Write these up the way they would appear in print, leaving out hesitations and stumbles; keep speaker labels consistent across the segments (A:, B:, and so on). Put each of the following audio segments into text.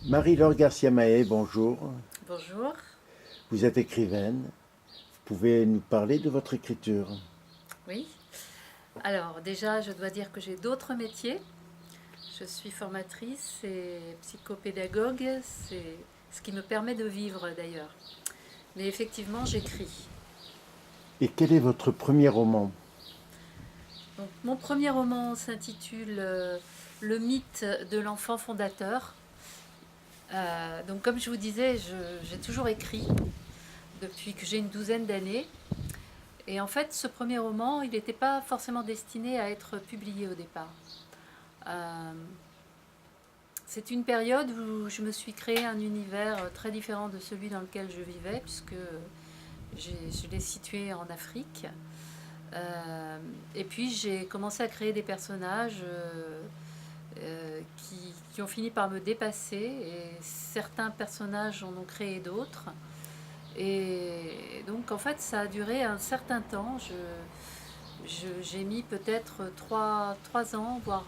A: Marie-Laure Garcia-Mahé, bonjour.
B: Bonjour.
A: Vous êtes écrivaine. Vous pouvez nous parler de votre écriture?
B: Oui. Alors déjà, je dois dire que j'ai d'autres métiers. Je suis formatrice et psychopédagogue. C'est ce qui me permet de vivre d'ailleurs. Mais effectivement, j'écris.
A: Et quel est votre premier roman?
B: Donc, mon premier roman s'intitule Le mythe de l'enfant fondateur. Donc comme je vous disais, j'ai toujours écrit depuis que j'ai une douzaine d'années. Et en fait, ce premier roman, il n'était pas forcément destiné à être publié au départ. Euh, C'est une période où je me suis créé un univers très différent de celui dans lequel je vivais, puisque je l'ai situé en Afrique. Et puis j'ai commencé à créer des personnages qui ont fini par me dépasser, et certains personnages en ont créé d'autres. Et donc en fait ça a duré un certain temps. J'ai mis peut-être 3 ans, voire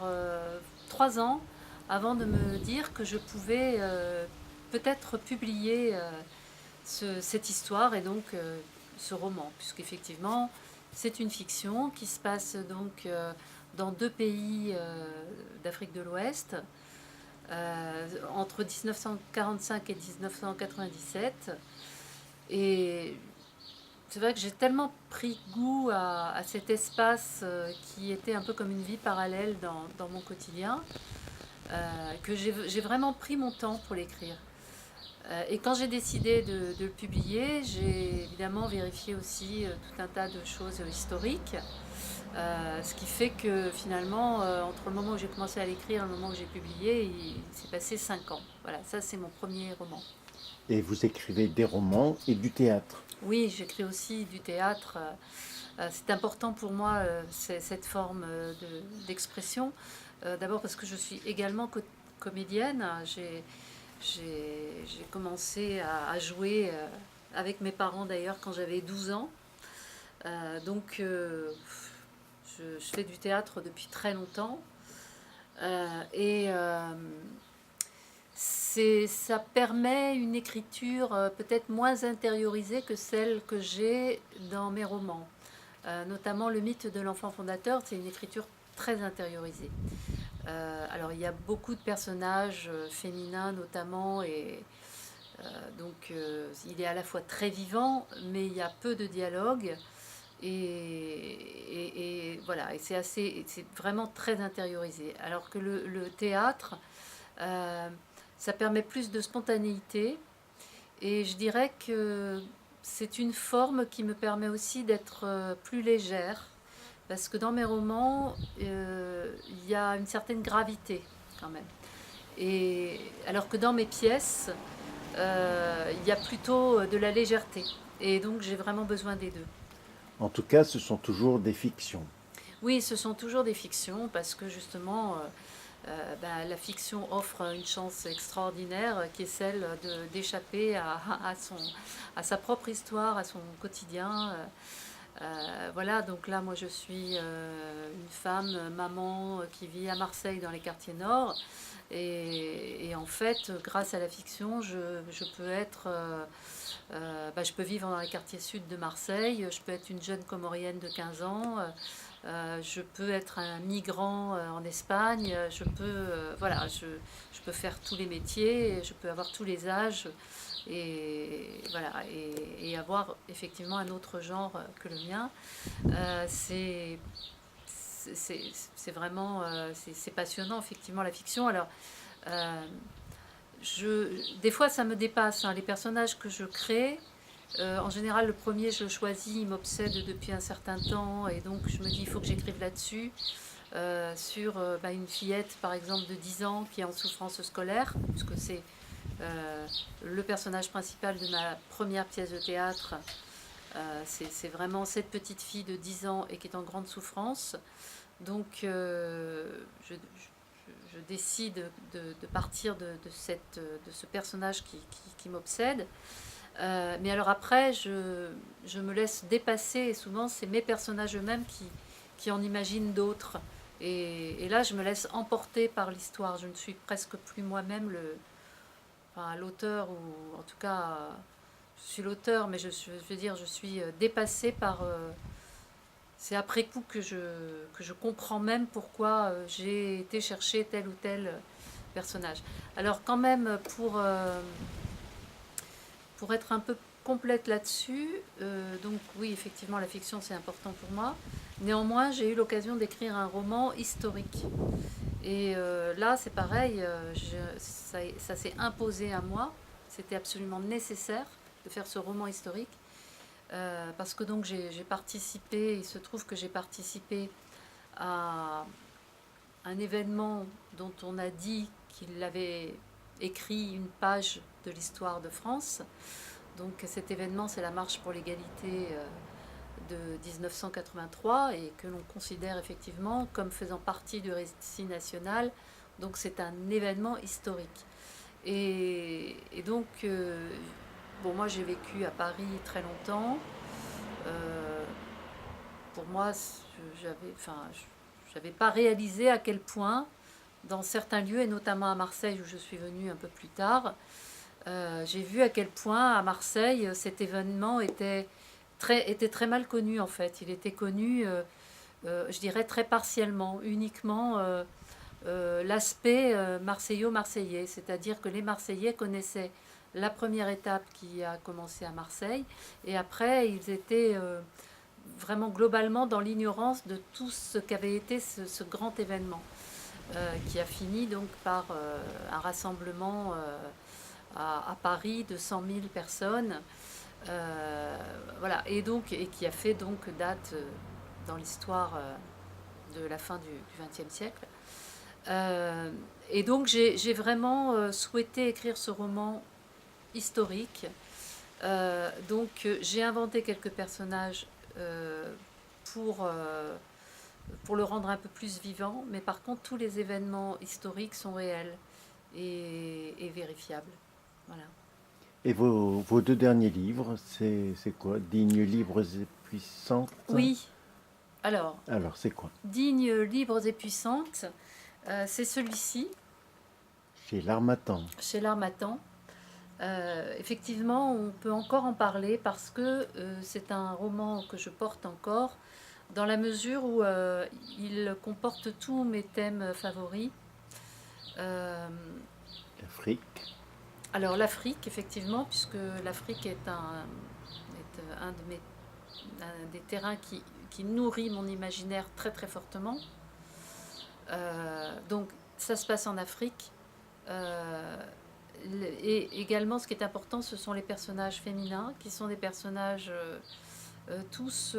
B: 3 ans, avant de me dire que je pouvais peut-être publier cette histoire et donc ce roman, puisqu'effectivement c'est une fiction qui se passe donc dans deux pays d'Afrique de l'Ouest, entre 1945 et 1997. Et c'est vrai que j'ai tellement pris goût à cet espace qui était un peu comme une vie parallèle dans mon quotidien, que j'ai vraiment pris mon temps pour l'écrire. Et quand j'ai décidé de le publier, j'ai évidemment vérifié aussi tout un tas de choses historiques. Ce qui fait que finalement, entre le moment où j'ai commencé à l'écrire et le moment où j'ai publié, il s'est passé 5 ans. Voilà, ça c'est mon premier roman.
A: Et vous écrivez des romans et du théâtre.
B: Oui, j'écris aussi du théâtre. C'est important pour moi, cette forme d'expression. D'abord parce que je suis également comédienne. J'ai commencé à jouer avec mes parents d'ailleurs quand j'avais 12 ans. Donc je fais du théâtre depuis très longtemps. Et ça permet une écriture peut-être moins intériorisée que celle que j'ai dans mes romans. Notamment le mythe de l'enfant fondateur, c'est une écriture très intériorisée. Alors il y a beaucoup de personnages féminins notamment, et donc il est à la fois très vivant, mais il y a peu de dialogue. Et voilà, et c'est vraiment très intériorisé. Alors que le théâtre, euh, ça permet plus de spontanéité, et je dirais que c'est une forme qui me permet aussi d'être plus légère, parce que dans mes romans, il y a une certaine gravité quand même. Et alors que dans mes pièces, il y a plutôt de la légèreté. Et donc j'ai vraiment besoin des deux.
A: En tout cas, ce sont toujours des fictions.
B: Oui, ce sont toujours des fictions, parce que justement, la fiction offre une chance extraordinaire qui est celle d'échapper à sa propre histoire, à son quotidien. Voilà, donc là, moi, je suis une femme, maman, qui vit à Marseille dans les quartiers nord. Et en fait, grâce à la fiction, je peux être, je peux vivre dans les quartiers sud de Marseille, je peux être une jeune Comorienne de 15 ans, je peux être un migrant en Espagne, voilà, je peux faire tous les métiers, je peux avoir tous les âges, et voilà, et avoir effectivement un autre genre que le mien. Euh, c'est c'est vraiment c'est passionnant effectivement la fiction. Alors euh, des fois ça me dépasse, hein, les personnages que je crée. En général, le premier, je le choisis, il m'obsède depuis un certain temps, et donc je me dis, il faut que j'écrive là-dessus, sur une fillette, par exemple, de 10 ans qui est en souffrance scolaire, puisque c'est le personnage principal de ma première pièce de théâtre. C'est vraiment cette petite fille de 10 ans et qui est en grande souffrance. Donc, je décide de partir de ce personnage qui m'obsède. Mais alors après, je me laisse dépasser, et souvent c'est mes personnages eux-mêmes qui en imaginent d'autres. Et là, je me laisse emporter par l'histoire. Je ne suis presque plus moi-même enfin, l'auteur, ou en tout cas, je suis l'auteur, mais je veux dire, je suis dépassée par... c'est après coup que je comprends même pourquoi j'ai été chercher tel ou tel personnage. Alors quand même, pour être un peu complète là-dessus, donc oui, effectivement, la fiction, c'est important pour moi. Néanmoins, j'ai eu l'occasion d'écrire un roman historique. Et là, c'est pareil, ça s'est imposé à moi. C'était absolument nécessaire de faire ce roman historique. Parce que donc j'ai participé, il se trouve que j'ai participé à un événement dont on a dit qu'il avait écrit une page de l'histoire de France. Donc cet événement, c'est la marche pour l'égalité de 1983 et que l'on considère effectivement comme faisant partie du récit national. Donc c'est un événement historique. Et donc, bon, moi j'ai vécu à Paris très longtemps. Euh, pour moi, j'avais pas réalisé à quel point, dans certains lieux, et notamment à Marseille où je suis venue un peu plus tard, j'ai vu à quel point à Marseille cet événement était très mal connu en fait. Il était connu, je dirais, très partiellement, uniquement l'aspect marseillo-marseillais, c'est-à-dire que les Marseillais connaissaient la première étape qui a commencé à Marseille, et après ils étaient vraiment globalement dans l'ignorance de tout ce qu'avait été ce grand événement, qui a fini donc par un rassemblement à Paris de 100 000 personnes, voilà, et qui a fait donc date dans l'histoire de la fin du XXe siècle. Et donc j'ai vraiment souhaité écrire ce roman historique. Donc j'ai inventé quelques personnages pour, pour le rendre un peu plus vivant, mais par contre tous les événements historiques sont réels et vérifiables. Voilà.
A: Et vos deux derniers livres, c'est quoi? Dignes, libres et puissantes?
B: Oui, alors,
A: Alors, c'est quoi?
B: Dignes, libres et puissantes, c'est celui-ci,
A: Chez l'Harmattan.
B: chez l'Harmattan. Effectivement, on peut encore en parler parce que c'est un roman que je porte encore, dans la mesure où il comporte tous mes thèmes favoris. Euh,
A: L'Afrique.
B: alors l'Afrique, effectivement, puisque l'Afrique est un un des terrains qui nourrit mon imaginaire très très fortement. Donc ça se passe en Afrique. Euh, et également, ce qui est important, ce sont les personnages féminins, qui sont des personnages tous,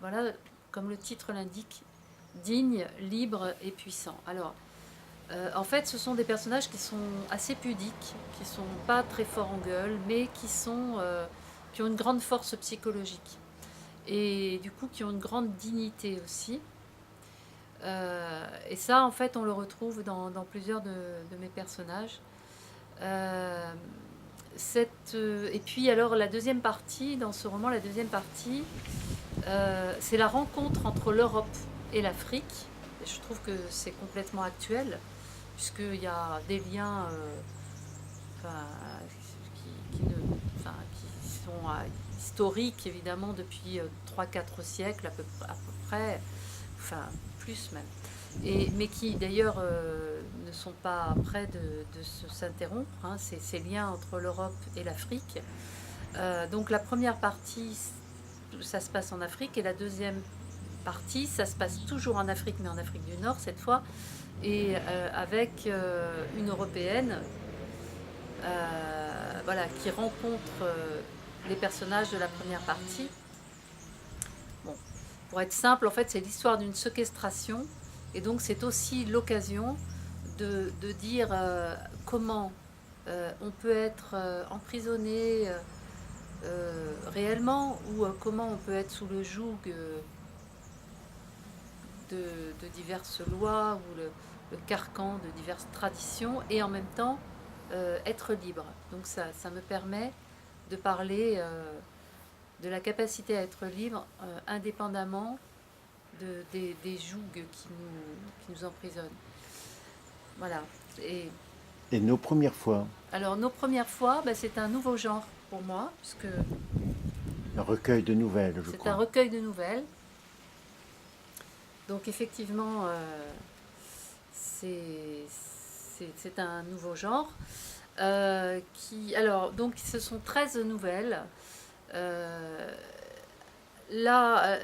B: voilà, comme le titre l'indique, dignes, libres et puissants. Alors, en fait, ce sont des personnages qui sont assez pudiques, qui sont pas très forts en gueule, mais qui ont une grande force psychologique. Et du coup, qui ont une grande dignité aussi. Et ça, en fait, on le retrouve dans plusieurs de mes personnages. Euh, et puis alors la deuxième partie, dans ce roman, la deuxième partie, c'est la rencontre entre l'Europe et l'Afrique. Et je trouve que c'est complètement actuel, puisqu'il y a des liens enfin, qui sont historiques, évidemment, depuis 3-4 siècles à peu près, enfin plus même. Mais qui d'ailleurs ne sont pas près de s'interrompre, hein, ces liens entre l'Europe et l'Afrique. Donc la première partie, ça se passe en Afrique, et la deuxième partie, ça se passe toujours en Afrique, mais en Afrique du Nord cette fois, et avec une Européenne, voilà, qui rencontre les personnages de la première partie. Bon, pour être simple, en fait, c'est l'histoire d'une séquestration, et donc c'est aussi l'occasion de dire comment on peut être emprisonné réellement, ou comment on peut être sous le joug de diverses lois, ou le carcan de diverses traditions, et en même temps être libre. Donc ça me permet de parler de la capacité à être libre indépendamment des jougs qui nous emprisonnent. Voilà.
A: Et nos premières fois.
B: Alors, nos premières fois, c'est un nouveau genre pour moi, puisque
A: Un recueil de nouvelles, je
B: c'est un
A: crois.
B: recueil de nouvelles. Donc, effectivement, c'est un nouveau genre. Alors, donc, ce sont 13 nouvelles. Euh, Là,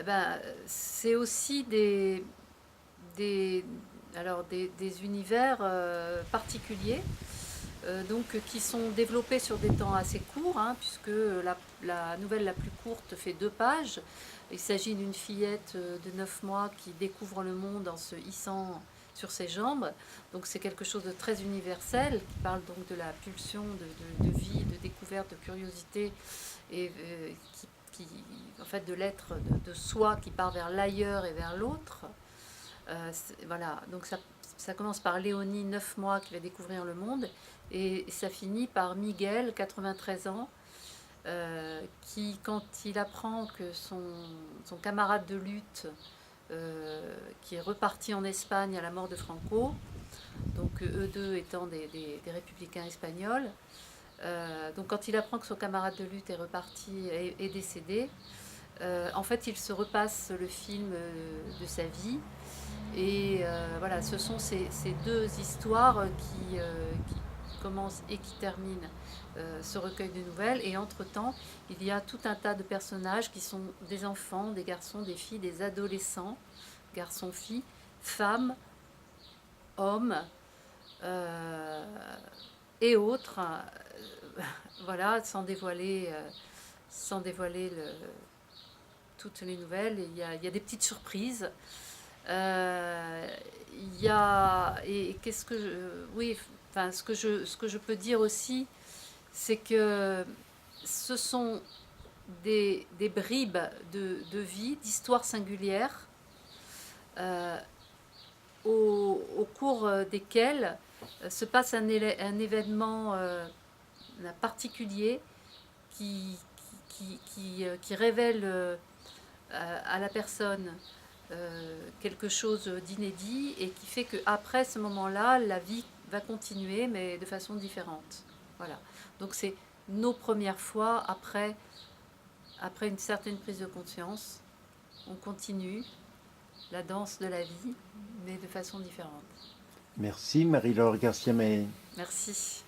B: c'est aussi des, des univers particuliers, donc qui sont développés sur des temps assez courts, hein, puisque la nouvelle la plus courte fait 2 pages. Il s'agit d'une fillette de 9 mois qui découvre le monde en se hissant sur ses jambes. Donc c'est quelque chose de très universel, qui parle donc de la pulsion de vie, de découverte, de curiosité, et qui, en fait, de l'être de soi qui part vers l'ailleurs et vers l'autre. Voilà, donc ça commence par Léonie, 9 mois, qui va découvrir le monde, et ça finit par Miguel, 93 ans, qui, quand il apprend que son camarade de lutte, qui est reparti en Espagne à la mort de Franco, donc eux deux étant des républicains espagnols, donc quand il apprend que son camarade de lutte est reparti, est décédé, en fait il se repasse le film de sa vie. Et voilà, ce sont ces deux histoires qui commencent et qui terminent ce recueil de nouvelles. Et entre-temps, il y a tout un tas de personnages qui sont des enfants, des garçons, des filles, des adolescents, garçons, filles, femmes, hommes euh, et autres. Voilà, sans dévoiler toutes les nouvelles. Il y a des petites surprises. Euh, il y a et qu'est-ce que oui, enfin ce que je peux dire aussi, c'est que ce sont des bribes de vie, d'histoires singulières, euh, au cours desquelles se passe un événement particulier qui révèle à la personne quelque chose d'inédit et qui fait qu'après ce moment-là, la vie va continuer, mais de façon différente. Voilà. Donc c'est nos premières fois après une certaine prise de conscience. On continue la danse de la vie, mais de façon différente.
A: Merci Marie-Laure Garcia-May.
B: Merci.